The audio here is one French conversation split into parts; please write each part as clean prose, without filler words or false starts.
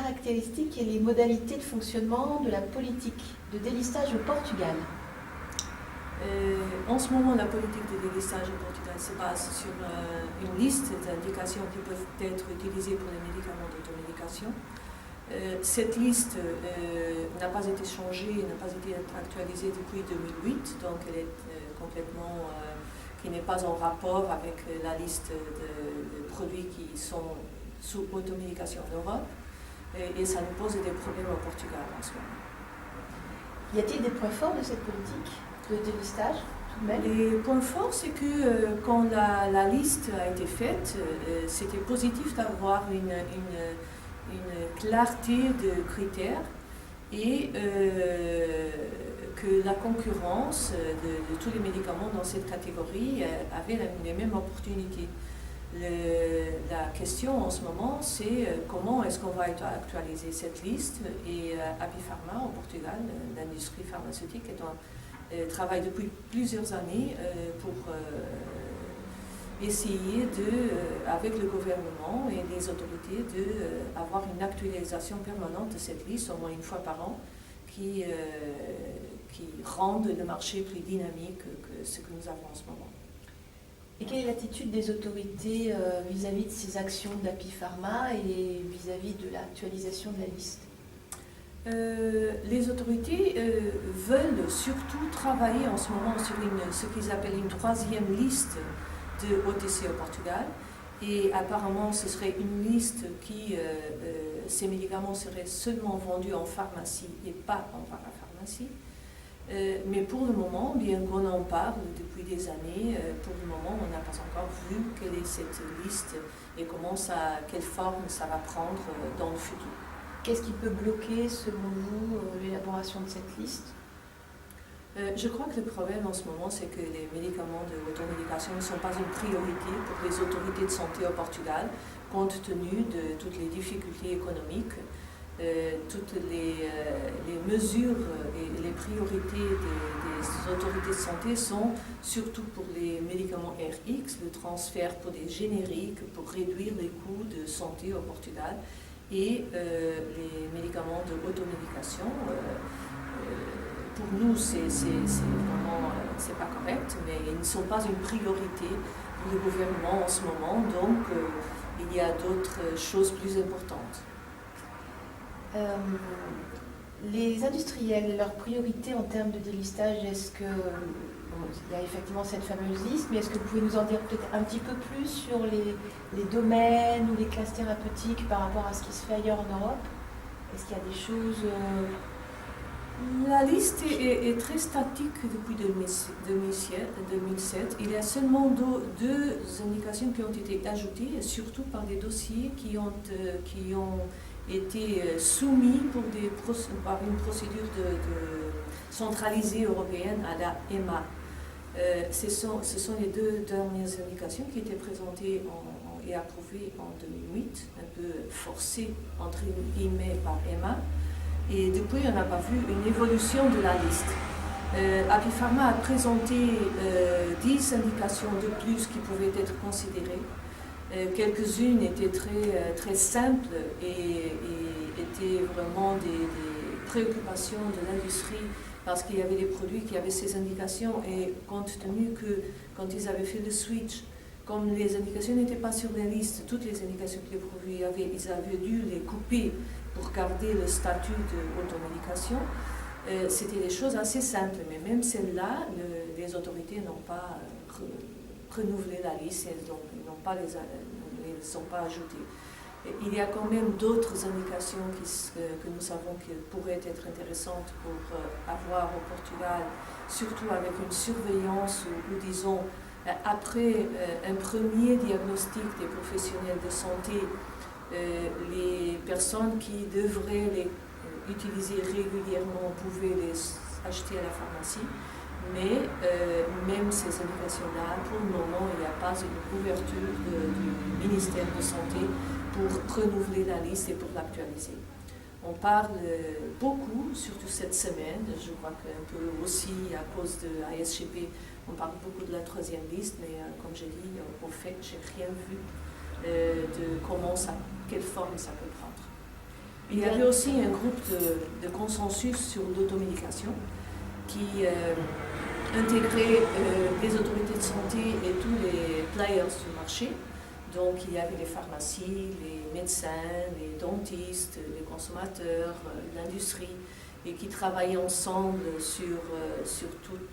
caractéristiques et les modalités de fonctionnement de la politique de délistage au Portugal? En ce moment, la politique de délistage au Portugal se base sur une liste d'indications qui peuvent être utilisées pour les médicaments d'automédication. Cette liste n'a pas été changée, n'a pas été actualisée depuis 2008, donc elle est complètement, qui n'est pas en rapport avec la liste de produits qui sont sous automédication en Europe, et ça nous pose des problèmes au Portugal en ce moment. Y a-t-il des points forts de cette politique de délistage tout de même? Les points forts, c'est que quand la liste a été faite, c'était positif d'avoir une clarté de critères et que la concurrence de tous les médicaments dans cette catégorie avait les mêmes opportunités. La question en ce moment, c'est comment est-ce qu'on va actualiser cette liste, et Apipharma au Portugal, l'industrie pharmaceutique, travaille depuis plusieurs années pour essayer avec le gouvernement et les autorités d'avoir une actualisation permanente de cette liste, au moins une fois par an, qui rende le marché plus dynamique que ce que nous avons en ce moment. Et quelle est l'attitude des autorités vis-à-vis de ces actions d'Apipharma et vis-à-vis de l'actualisation de la liste? Les autorités veulent surtout travailler en ce moment sur ce qu'ils appellent une troisième liste de OTC au Portugal, et apparemment ce serait une liste qui, ces médicaments seraient seulement vendus en pharmacie et pas en parapharmacie. Mais pour le moment, bien qu'on en parle depuis des années, pour le moment on n'a pas encore vu quelle est cette liste et quelle forme ça va prendre dans le futur. Qu'est-ce qui peut bloquer, selon vous, l'élaboration de cette liste? Je crois que le problème en ce moment, c'est que les médicaments de automédication ne sont pas une priorité pour les autorités de santé au Portugal, compte tenu de toutes les difficultés économiques, toutes les mesures et les priorités des autorités de santé sont surtout pour les médicaments RX, le transfert pour des génériques, pour réduire les coûts de santé au Portugal, et les médicaments de automédication. Pour nous, c'est vraiment c'est pas correct, mais ils ne sont pas une priorité pour le gouvernement en ce moment, donc il y a d'autres choses plus importantes. Les industriels, leur priorité en termes de délistage, est-ce que il y a effectivement cette fameuse liste, mais est-ce que vous pouvez nous en dire peut-être un petit peu plus sur les domaines ou les classes thérapeutiques par rapport à ce qui se fait ailleurs en Europe? Est-ce qu'il y a des choses... La liste est très statique depuis 2007. Il y a seulement deux indications qui ont été ajoutées, surtout par des dossiers qui ont été soumis par une procédure centralisée européenne à la EMA. Ce sont les deux dernières indications qui étaient présentées et approuvées en 2008, un peu forcées entre guillemets par EMA. Et depuis, on n'a pas vu une évolution de la liste. Apipharma a présenté 10 indications de plus qui pouvaient être considérées. Quelques-unes étaient très simples et étaient vraiment des préoccupations de l'industrie, parce qu'il y avait des produits qui avaient ces indications, et compte tenu que quand ils avaient fait le switch, comme les indications n'étaient pas sur la liste, toutes les indications que les produits avaient, ils avaient dû les couper pour garder le statut d'automédication. C'était des choses assez simples, mais même celles-là, les autorités n'ont pas renouvelé la liste, elles ne les ont pas ajoutées. Il y a quand même d'autres indications que nous savons qui pourraient être intéressantes pour avoir au Portugal, surtout avec une surveillance ou disons, après un premier diagnostic des professionnels de santé, les personnes qui devraient les utiliser régulièrement pouvaient les acheter à la pharmacie, mais même ces indications-là, pour le moment, il n'y a pas une couverture du ministère de Santé pour renouveler la liste et pour l'actualiser. On parle beaucoup, surtout cette semaine, je crois qu'un peu aussi à cause de ASGP, on parle beaucoup de la troisième liste, mais comme j'ai dit, au fait, je n'ai rien vu de quelle forme ça peut prendre. Il y avait aussi un groupe de consensus sur l'automédication qui intégrait les autorités de santé et tous les players du marché. Donc il y avait les pharmacies, les médecins, les dentistes, les consommateurs, l'industrie, et qui travaillaient ensemble sur toute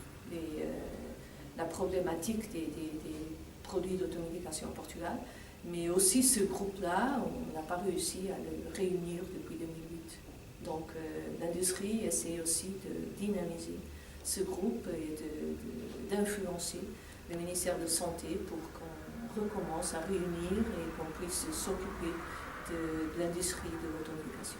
la problématique des produits d'automédication au Portugal. Mais aussi ce groupe-là, on n'a pas réussi à le réunir depuis 2008. Donc l'industrie essaie aussi de dynamiser ce groupe et d'influencer le ministère de Santé pour qu'on recommence à réunir et qu'on puisse s'occuper de l'industrie de l'automédication.